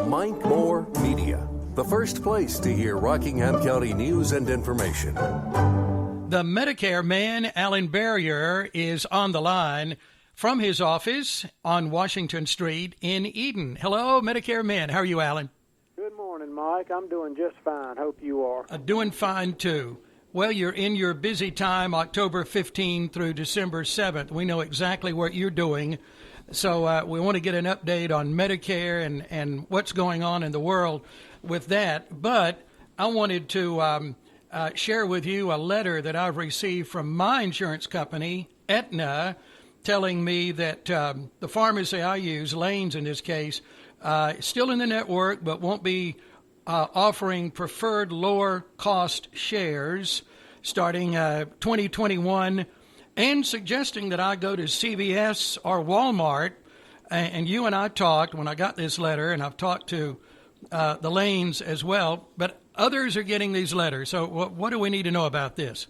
Mike Moore Media, the first place to hear Rockingham County news and information. The Medicare man, Alan Berrier, is on the line from his office on Washington Street in Eden. Hello, Medicare man. How are you, Alan? Good morning, Mike. I'm doing just fine. Hope you are. Doing fine, too. Well, you're in your busy time, October 15 through December 7th. We know exactly what you're doing. So we want to get an update on Medicare and what's going on in the world with that. But I wanted to share with you a letter that I've received from my insurance company, Aetna, telling me that the pharmacy I use, Lane's in this case, still in the network but won't be offering preferred lower cost shares starting 2021, and suggesting that I go to CVS or Walmart. And you and I talked when I got this letter, and I've talked to the Lanes as well, but others are getting these letters. So what do we need to know about this?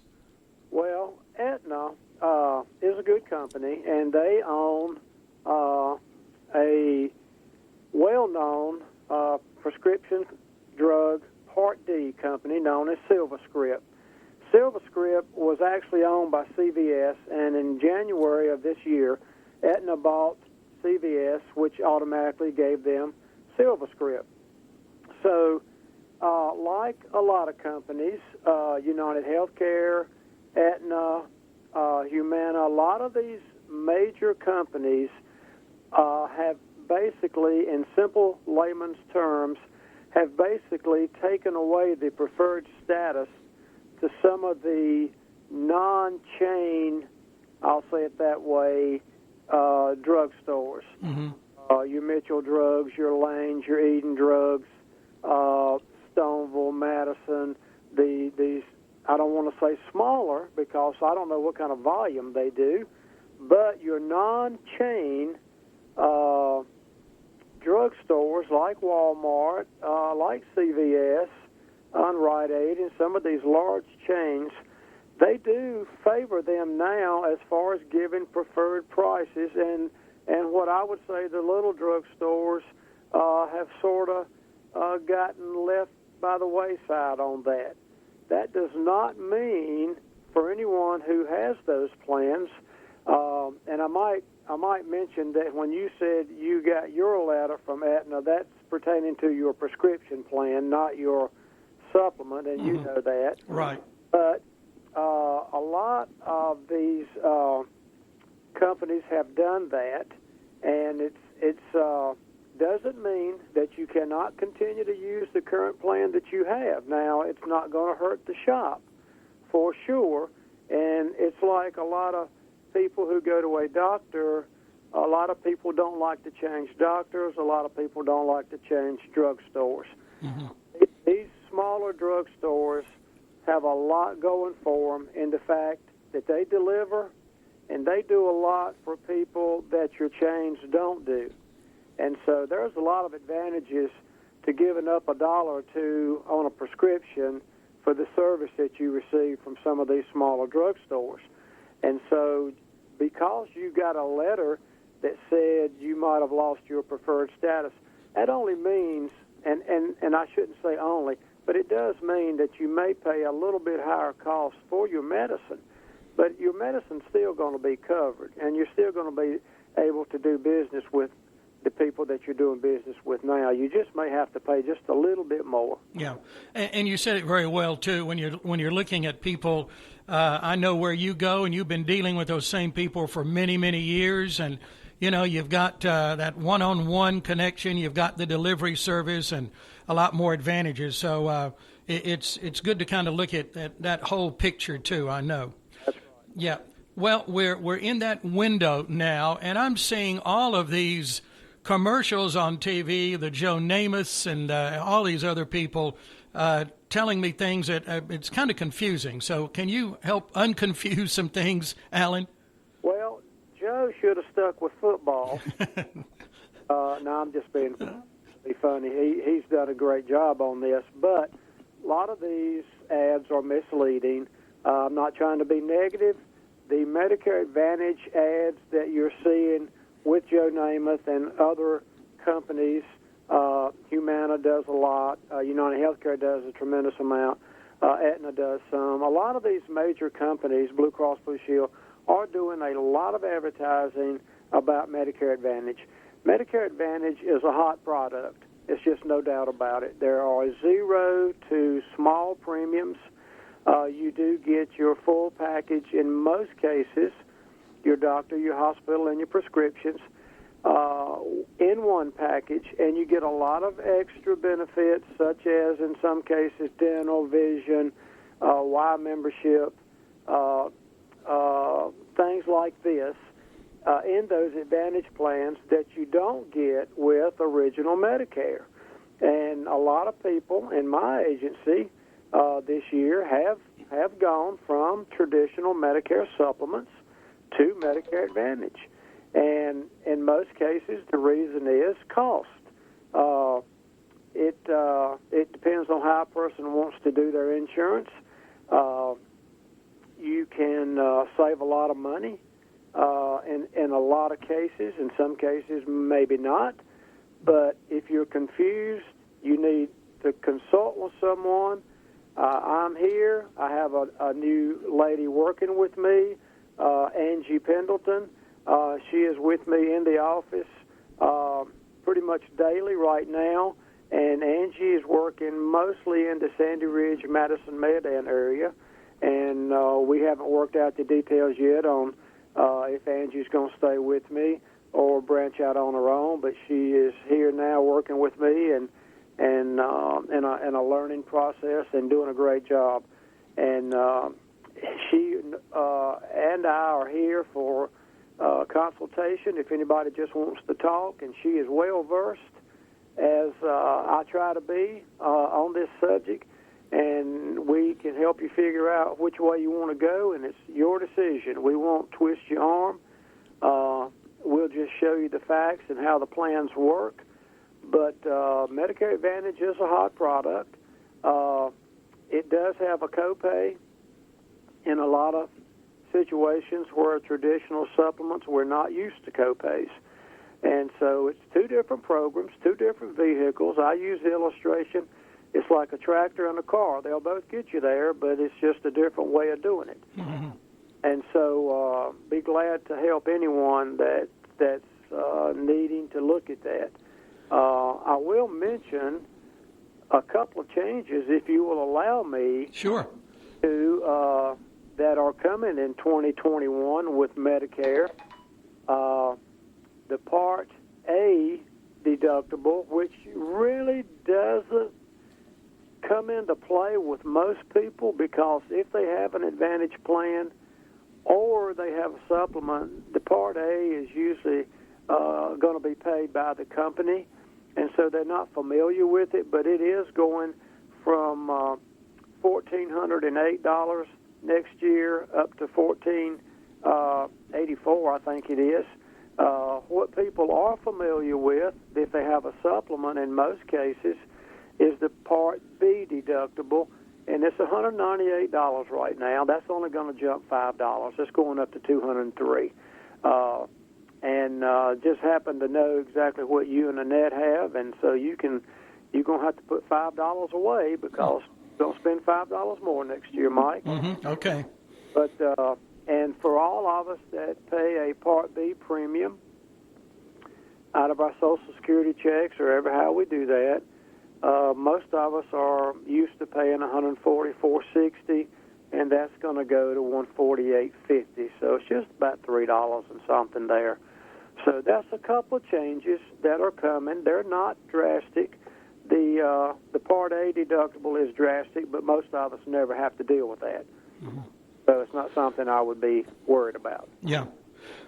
Well, Aetna is a good company, and they own a well-known prescription drug Part D company known as SilverScript. SilverScript was actually owned by CVS, and in January of this year, Aetna bought CVS, which automatically gave them SilverScript. So, like a lot of companies, United Healthcare, Aetna, Humana, a lot of these major companies have basically, in simple layman's terms, have basically taken away the preferred status to some of the non-chain, I'll say it that way, drugstores. Mm-hmm. Your Mitchell Drugs, your Lanes, your Eden Drugs, Stoneville, Madison, these, I don't want to say smaller because I don't know what kind of volume they do, but your non-chain drugstores like Walmart, like CVS, Rite Aid, and some of these large chains, they do favor them now as far as giving preferred prices, and what I would say the little drugstores have sort of gotten left by the wayside on that. That does not mean for anyone who has those plans, and I might mention that when you said you got your letter from Aetna, that's pertaining to your prescription plan, not your supplement, and you know that. Right. But a lot of these companies have done that, and it's doesn't mean that you cannot continue to use the current plan that you have. Now, it's not going to hurt the shop, for sure, and it's like a lot of people who go to a doctor. A lot of people don't like to change doctors. A lot of people don't like to change drugstores. Mm-hmm. These smaller drugstores have a lot going for them in the fact that they deliver, and they do a lot for people that your chains don't do. And so there's a lot of advantages to giving up $1 or $2 on a prescription for the service that you receive from some of these smaller drugstores. And so because you got a letter that said you might have lost your preferred status, that only means, and I shouldn't say only, but it does mean that you may pay a little bit higher cost for your medicine. But your medicine's still going to be covered, and you're still going to be able to do business with the people that you're doing business with now. You just may have to pay just a little bit more. Yeah, and you said it very well too. When you're looking at people, I know where you go, and you've been dealing with those same people for many, many years, and you know you've got that one-on-one connection. You've got the delivery service, and a lot more advantages. So it's good to kind of look at that whole picture too. I know. That's right. Yeah. Well, we're in that window now, and I'm seeing all of these commercials on TV, the Joe Namaths and all these other people telling me things that it's kind of confusing. So can you help unconfuse some things, Alan? Well, Joe should have stuck with football. No, I'm just being funny. He's done a great job on this, but a lot of these ads are misleading. I'm not trying to be negative. The Medicare Advantage ads that you're seeing with Joe Namath and other companies Humana does a lot. United Healthcare does a tremendous amount. Aetna does some. A lot of these major companies, Blue Cross Blue Shield, are doing a lot of advertising about Medicare Advantage. Medicare Advantage is a hot product. It's just no doubt about it. There are 0 to small premiums. You do get your full package in most cases, your doctor, your hospital, and your prescriptions in one package, and you get a lot of extra benefits, such as, in some cases, dental, vision, Y membership, things like this, in those Advantage plans that you don't get with original Medicare. And a lot of people in my agency this year have gone from traditional Medicare supplements to Medicare Advantage. And in most cases, the reason is cost. It depends on how a person wants to do their insurance. You can save a lot of money in a lot of cases. In some cases, maybe not. But if you're confused, you need to consult with someone. I'm here. I have a new lady working with me, Angie Pendleton. She is with me in the office pretty much daily right now, and Angie is working mostly in the Sandy Ridge, Madison, Medan area, and we haven't worked out the details yet on if Angie's going to stay with me or branch out on her own, but she is here now working with me and in a learning process and doing a great job. And she and I are here for consultation if anybody just wants to talk, and she is well versed, as I try to be, on this subject, and we can help you figure out which way you want to go, and it's your decision. We won't twist your arm. We'll just show you the facts and how the plans work. But Medicare Advantage is a hot product. It does have a copay in a lot of situations where traditional supplements we're not used to copays. And so it's two different programs, two different vehicles. I use the illustration. It's like a tractor and a car. They'll both get you there, but it's just a different way of doing it. Mm-hmm. And so be glad to help anyone that's needing to look at that. I will mention a couple of changes, if you will allow me. Sure. To that are coming in 2021 with Medicare. The Part A deductible, which really doesn't come into play with most people, because if they have an Advantage plan or they have a supplement, the Part A is usually going to be paid by the company, and so they're not familiar with it, but it is going from $1,408 next year up to $1,484, I think it is. What people are familiar with, if they have a supplement in most cases, is the Part B deductible, and it's $198 right now. That's only going to jump $5. It's going up to $203. And just happen to know exactly what you and Annette have, and so you're going to have to put $5 away, because you're going to spend $5 more next year, Mike. Mm-hmm. Okay. But and for all of us that pay a Part B premium out of our Social Security checks, or ever how we do that, most of us are used to paying $144.60, and that's going to go to $148.50. So it's just about $3 and something there. So that's a couple of changes that are coming. They're not drastic. The Part A deductible is drastic, but most of us never have to deal with that. Mm-hmm. So it's not something I would be worried about. Yeah.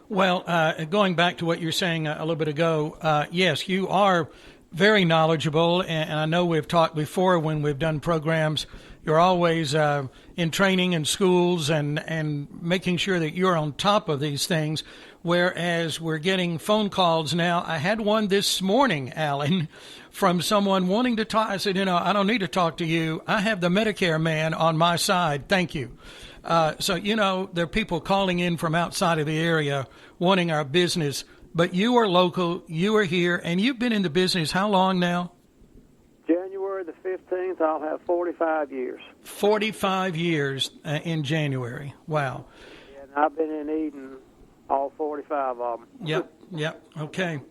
Well, going back to what you were saying a little bit ago, yes, you are very knowledgeable, and I know we've talked before when we've done programs. You're always in training in schools and making sure that you're on top of these things, whereas we're getting phone calls now. I had one this morning, Alan, from someone wanting to talk. I said, I don't need to talk to you. I have the Medicare man on my side. Thank you. So, there are people calling in from outside of the area wanting our business, but you are local, you are here, and you've been in the business how long now? 14th, I'll have 45 years. 45 years in January. Wow. And I've been in Eden all 45 of them. Yep. Okay.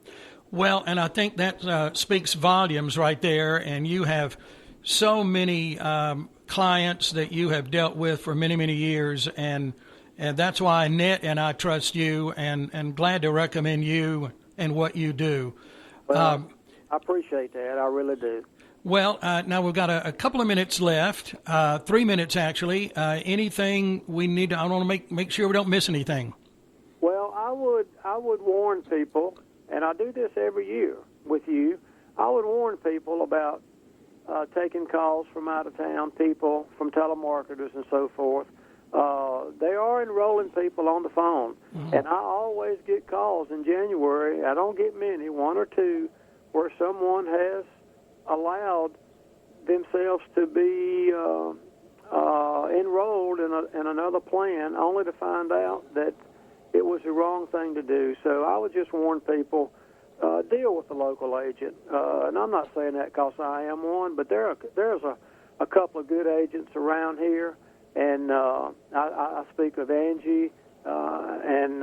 Well, and I think that speaks volumes right there. And you have so many clients that you have dealt with for many, many years. And that's why Annette and I trust you and glad to recommend you and what you do. Well, I appreciate that. I really do. Well, now we've got a couple of minutes left, 3 minutes actually. Anything we need to, I want to make sure we don't miss anything. Well, I would warn people, and I do this every year with you. I would warn people about taking calls from out of town, people from telemarketers and so forth. They are enrolling people on the phone, and I always get calls in January. I don't get many, one or two, where someone has allowed themselves to be enrolled in another plan, only to find out that it was the wrong thing to do. So I would just warn people, deal with the local agent. And I'm not saying that because I am one, but there's a couple of good agents around here. And I speak of Angie, and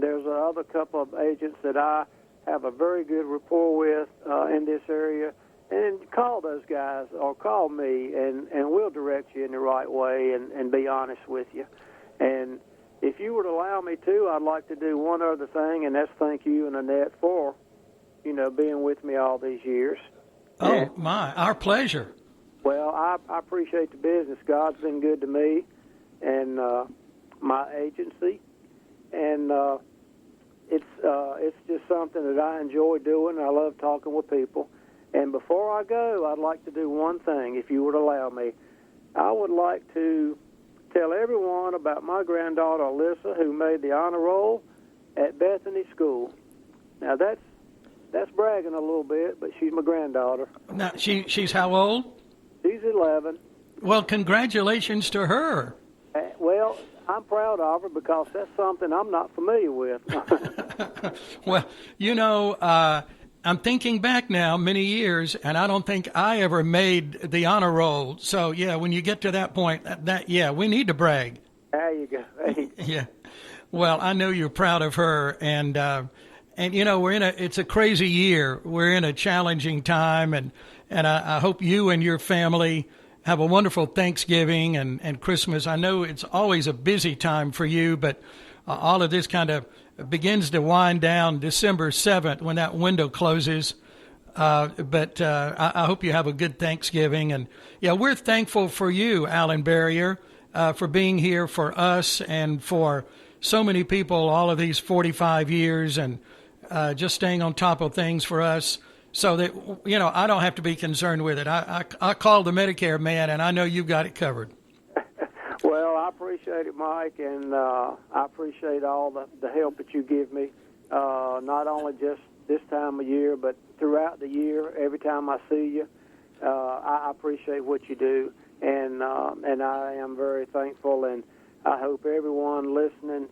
there's another couple of agents that I have a very good rapport with in this area. And call those guys or call me, and we'll direct you in the right way and be honest with you. And if you would allow me to, I'd like to do one other thing, and that's thank you and Annette for, being with me all these years. Oh, our pleasure. Well, I appreciate the business. God's been good to me and my agency, and it's just something that I enjoy doing. I love talking with people. And before I go, I'd like to do one thing, if you would allow me. I would like to tell everyone about my granddaughter, Alyssa, who made the honor roll at Bethany School. Now, that's bragging a little bit, but she's my granddaughter. Now, she's how old? She's 11. Well, congratulations to her. Well, I'm proud of her because that's something I'm not familiar with. Well, I'm thinking back now many years, and I don't think I ever made the honor roll. So, yeah, when you get to that point, we need to brag. There you go. Yeah. Well, I know you're proud of her, and it's a crazy year. We're in a challenging time, and I hope you and your family have a wonderful Thanksgiving and Christmas. I know it's always a busy time for you, but all of this kind of begins to wind down December 7th when that window closes. But I hope you have a good Thanksgiving. And, yeah, we're thankful for you, Alan Berrier, for being here for us and for so many people all of these 45 years and just staying on top of things for us so that, I don't have to be concerned with it. I call the Medicare man, and I know you've got it covered. Well, I appreciate it, Mike, and I appreciate all the help that you give me, not only just this time of year, but throughout the year, every time I see you. I appreciate what you do, and I am very thankful, and I hope everyone listening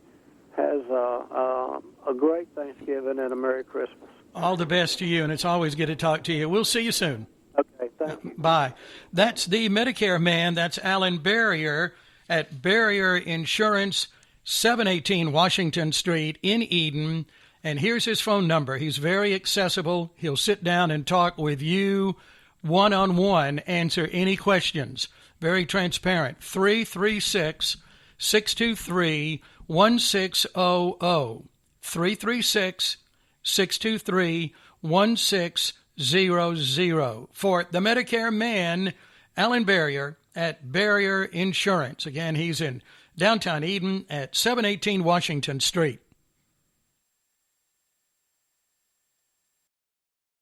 has a great Thanksgiving and a Merry Christmas. All the best to you, and it's always good to talk to you. We'll see you soon. Okay, thank you. Bye. That's the Medicare man. That's Alan Berrier at Berrier Insurance, 718 Washington Street in Eden. And here's his phone number. He's very accessible. He'll sit down and talk with you one-on-one, answer any questions. Very transparent. 336-623-1600. 336-623-1600. For the Medicare man, Alan Berrier at Berrier Insurance. Again, he's in downtown Eden at 718 Washington Street.